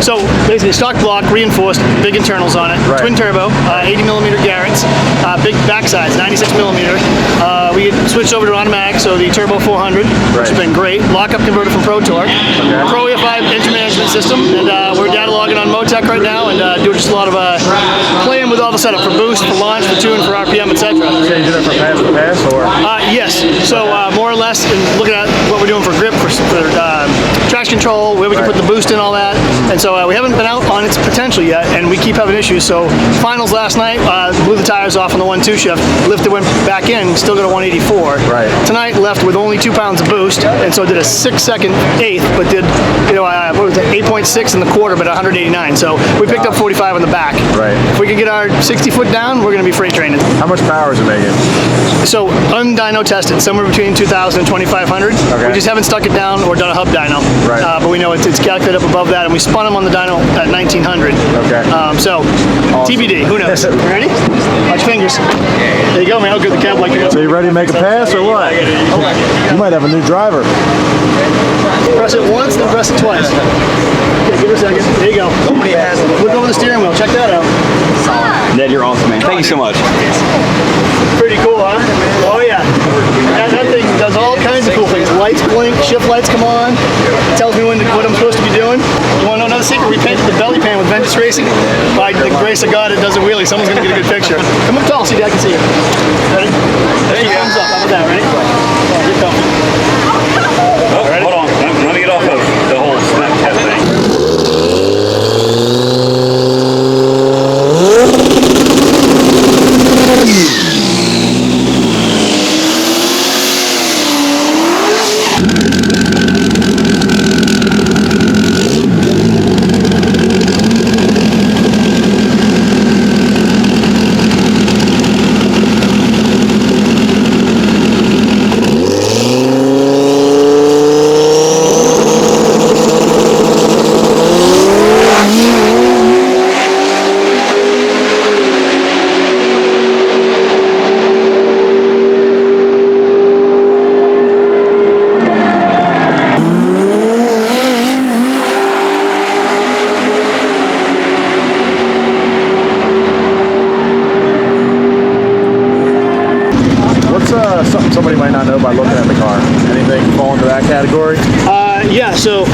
So basically stock block, reinforced, big internals on it, Right. twin turbo, 80mm Garrett's, big back size, 96mm. We switched over to automatic, so the Turbo 400, which has been great. Lockup converter from Pro Torque, Pro EFI engine management system, and we're data logging on Motec right now and doing just a lot of playing with all the setup for boost, for launch, for tune, for RPM, etc. So you do that from pass to pass, or? Yes. So more or less, looking at what we're doing for grip, for traction control, where we can put the boost in, all that. And so we haven't been out on its potential yet, and we keep having issues. So finals last night, blew the tires off on the 1-2 shift, lifted, went back in, still got a 184. Right. Tonight left with only 2 pounds of boost, and so did a 6-second eighth, but did what was it, 8.6 in the quarter, but 189. So we picked up 45 on the back. Right. If we can get our 60 foot down, we're going to be freight training. How much power is it making? So undyno tested, somewhere between 2,000 and 2,500. Okay. We just haven't stuck it down or done a hub dyno. Right. But we know it's calculated up above that, and we spun them on the dyno at 1,900. Okay. So Awesome. TBD, who knows? Ready? Watch your fingers. There you go, man. How good the cab like you. So you ready to make a pass or what? You might have a new driver. Press it once, then press it twice. Okay, give it a second. There you go. Nobody has it. Look over the steering wheel. Check that out. Ned, you're awesome, man. Thank you so much. Pretty cool, huh? Oh yeah. That thing does all kinds of cool things. Lights blink, shift lights come on. It tells me what I'm supposed to be doing. You want to know another secret? We painted the belly pan with Ventus Racing. By the grace of God, it does a wheelie. Someone's going to get a good picture. Come up tall so I can see you. Ready? There you go. Thumbs up. How about that? Ready? Get comfy. Oh, hold on. Let me get off of the whole Snapchat thing. Something somebody might not know by looking at the car. Anything fall into that category? Yeah, so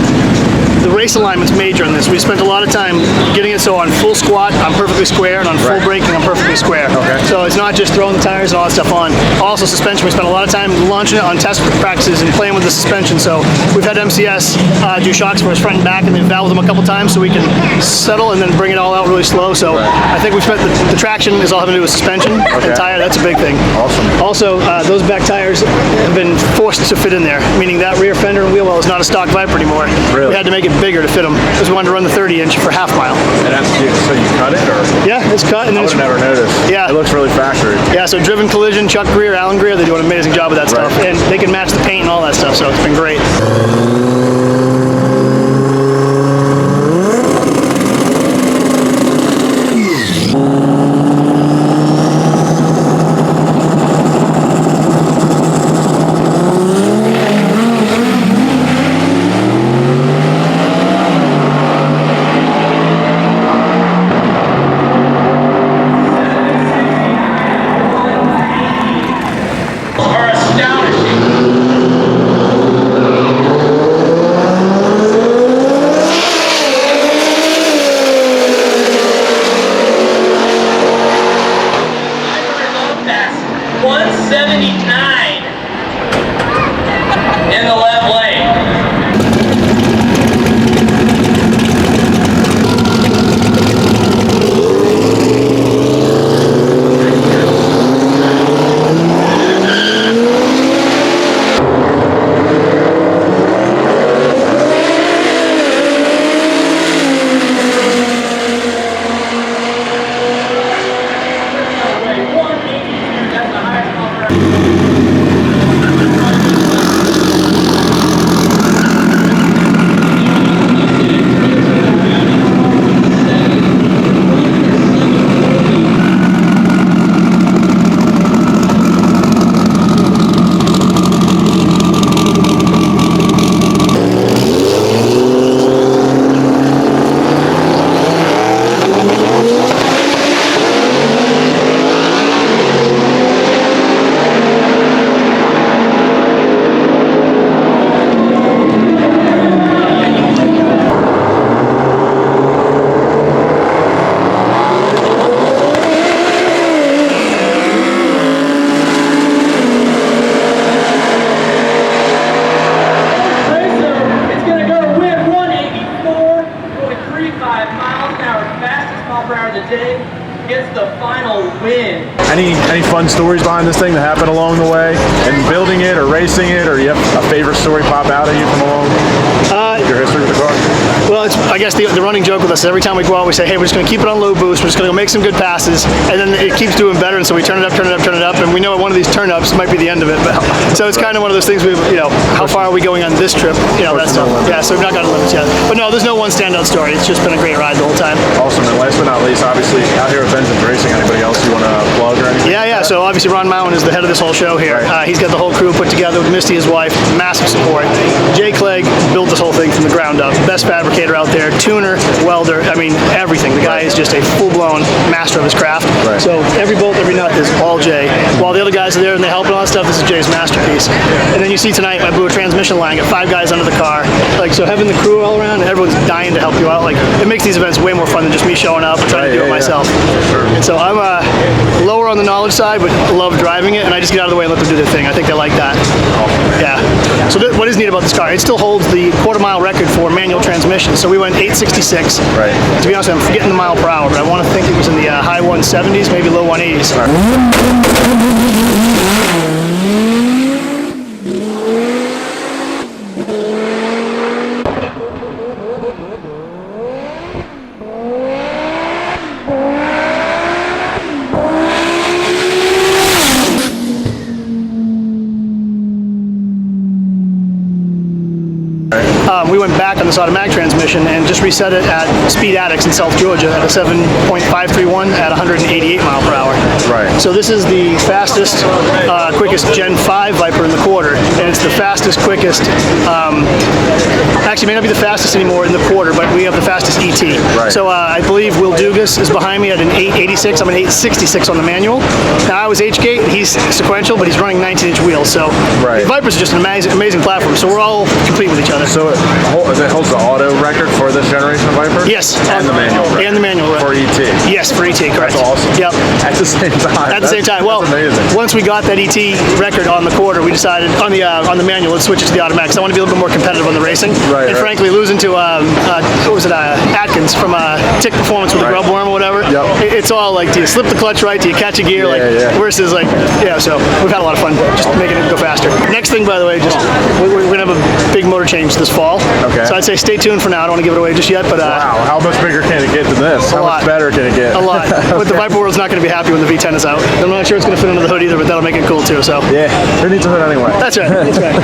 the race alignment's major on this. We spent a lot of time getting it so on full squat, I'm perfectly square, and on full braking, I'm perfectly square. Okay. So it's not just throwing the tires and all that stuff on. Also suspension, we spent a lot of time launching it on test practices and playing with the suspension. So we've had MCS do shocks for us front and back, and they've valved them a couple times so we can settle and then bring it all out really slow. So I think we've spent the traction is all having to do with suspension and tire. That's a big thing. Awesome. Also, those back tires have been forced to fit in there, meaning that rear fender and wheel well is not a stock Viper anymore. Really? We had to make it bigger to fit them because we wanted to run the 30-inch for half mile. And that's so you cut it, or? Yeah, it's cut. And I then would have never noticed. Yeah. It looks really factory. Yeah, so Driven Collision, Chuck Greer, Alan Greer, they do an amazing job with that stuff. And they can match the paint and all that stuff, so it's been great. miles an hour, fastest mile per hour of the day, gets the final win. Any fun stories behind this thing that happened along the way, and building it or racing it, or you have a favorite story pop out at you from along your history with the car? Well, I guess the running joke with us is every time we go out, we say, hey, we're just going to keep it on low boost. We're just going to go make some good passes, and then it keeps doing better. And so we turn it up, and we know at one of these turn ups might be the end of it. But so it's kind of one of those things. How far are we going on this trip? That stuff. Yeah, so we've not got limits yet. But no, there's no one standout story. It's just been a great ride the whole time. Awesome. And last but not least, obviously out here at Vengeance Racing. Anybody else you want to plug or anything? Yeah. So obviously Ron Mountain is the head of this whole show here. Right. He's got the whole crew put together with Misty, his wife. Massive support. Jay Clegg built this whole thing from the ground up. Best fabricator out there. Tuner, welder. I mean, everything. The guy is just a full-blown master of his craft. Right. So every bolt, every nut is all Jay. While the other guys are there and they help and all that stuff, this is Jay's masterpiece. And then you see tonight, I blew a transmission line. Got 5 guys under the car. So having the crew all around, and everyone's dying to help you out. It makes these events way more fun than just me showing up and trying to do it myself. Sure. And so I'm lower on the knowledge side, but love driving it, and I just get out of the way and let them do their thing. I think they like that. Yeah. So what is neat about this car? It still holds the quarter-mile record for manual transmission. So we went 866. Right. To be honest, I'm forgetting the mile per hour, but I want to think it was in the high 170s, maybe low 180s. We went back on this automatic transmission and just reset it at Speed Addicts in South Georgia at a 7.531 at 188 mile per hour. Right. So this is the fastest, quickest Gen 5 Viper in the quarter, and it's the fastest, quickest. Actually, may not be the fastest anymore in the quarter, but we have the fastest ET. Right. So I believe Will Dugas is behind me at an 886. I'm an 866 on the manual. Now I was H-gate, he's sequential, but he's running 19-inch wheels. So Right. the Viper's just an amazing platform. So we're all complete with each other. So it holds the auto record for this generation of Viper? Yes. And the manual record? And the manual record. For ET? Yes, for ET, correct. That's awesome. Yep. At the same time? At the same time. Well, that's amazing. once we got that ET record on the quarter, we decided on the manual, let's switch it to the automatic. 'Cause I want to be a little bit more competitive on the racing. Right, and right. frankly, losing to what was it, Atkins from Tick Performance with the Right. grub worm or whatever. Yep. It's all like, do you slip the clutch right? Do you catch a gear? Yeah. Versus so we've had a lot of fun just making it go faster. Next thing, by the way, we're gonna have a big motor change this fall. Okay. So I'd say stay tuned for now. I don't want to give it away just yet, but Wow, how much bigger can it get than this? How lot. much better can it get? a lot. But the Viper World's not going to be happy when the V10 is out. I'm not sure it's going to fit under the hood either, but that'll make it cool too. So Yeah, who needs a hood anyway? that's right. That's right.